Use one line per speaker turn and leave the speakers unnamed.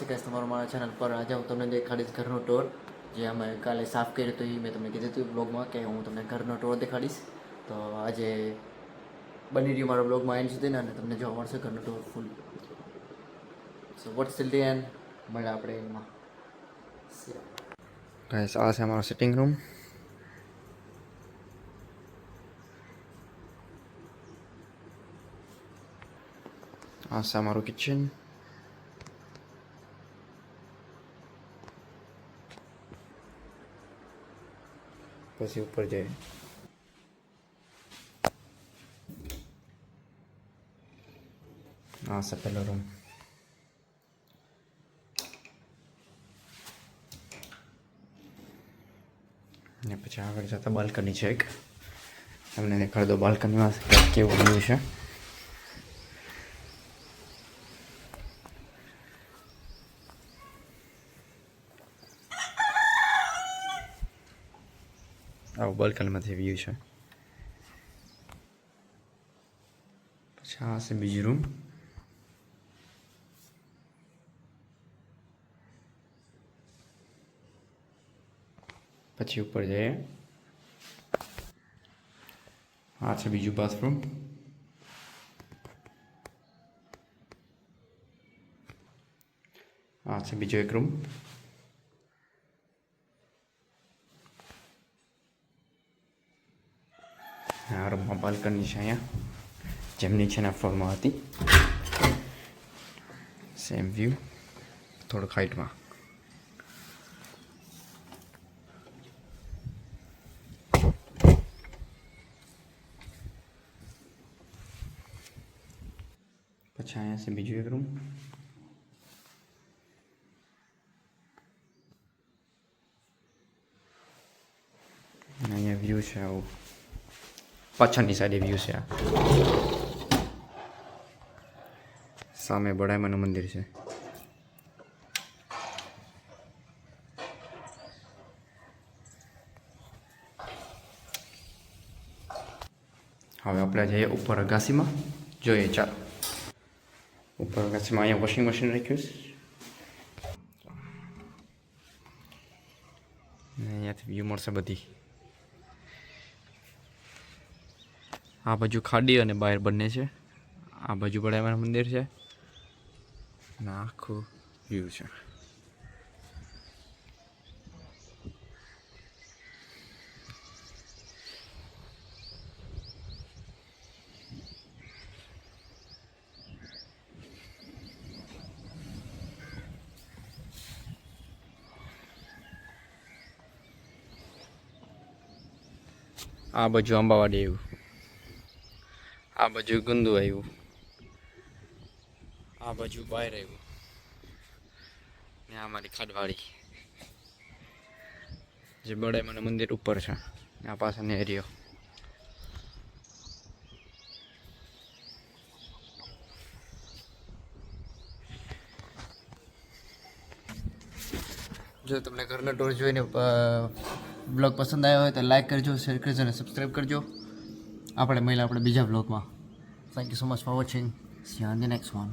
Guys તમારું મારા channel પર આજે હું તમને દેખાડીશ ઘરનો ટૂર જે અમે કાલે સાફ કર્યું હતું એ મેં તમને કીધું હતું બ્લોગમાં કે હું તમને ઘરનો ટૂર દેખાડીશ. તો આજે બની રહ્યું મારા બ્લોગમાં એન્ડ સુધી ને અને તમને જોવા મળશે ઘરનો tour full. So watch till the end મળે આપણે એમાં. ગાઈસ આ છે અમારો સિટિંગ રૂમ. આ છે અમારું કિચન. પછી ઉપર જઈએ. આ છે પહેલો રૂમ. ને પછી આગળ જતા બાલ્કની છે એક. તમને દેખાડી દો બાલ્કનીમાં કેવું વ્યૂ છે. આવું બાલ્કનીમાંથી વ્યૂ છે. પછી આ છે બીજી રૂમ. પછી ઉપર જઈએ. આ છે બીજું બાથરૂમ. આ છે બીજો એક રૂમ. આ રૂમમાં બાલ્કની છે અહીંયા જેમ નીચેના ફ્લોરમાં હતી સેમ વ્યૂ થોડુંક હાઈટમાં. પછી અહીંયા છે બીજું એક રૂમ. અહીંયા વ્યૂ છે આવું પાછળની સાઈડે વ્યૂ છે. આ સામે બડાઈમાનું મંદિર છે. હવે આપણે જઈએ ઉપર અગાસીમાં જોઈએ. ચાલો ઉપર અગાસીમાં અહીંયા વોશિંગ મશીન રાખ્યું છે. અહીંયાથી વ્યૂ મળશે બધી. આ બાજુ ખાડી અને બહાર બંને છે. આ બાજુ બડાઈમાનું મંદિર છે અને આખું વ્યૂ છે. આ બાજુ અંબાવાડી આવ્યું. આ બાજુ ગુંદુ આવ્યું. આ બાજુ બહાર આવ્યું ને આ મારી ખાડવાળી જે બડાઈમાનું મંદિર ઉપર છે. આ પાછળનો એરિયો. જો તમને ઘરનો ટૂર જોઈને બ્લોગ પસંદ આવ્યો હોય તો લાઈક કરજો, શેર કરજો અને સબસ્ક્રાઈબ કરજો. આપણે મળીએ આપણે બીજા બ્લોગમાં. Thank you so much for watching. C you on the next one.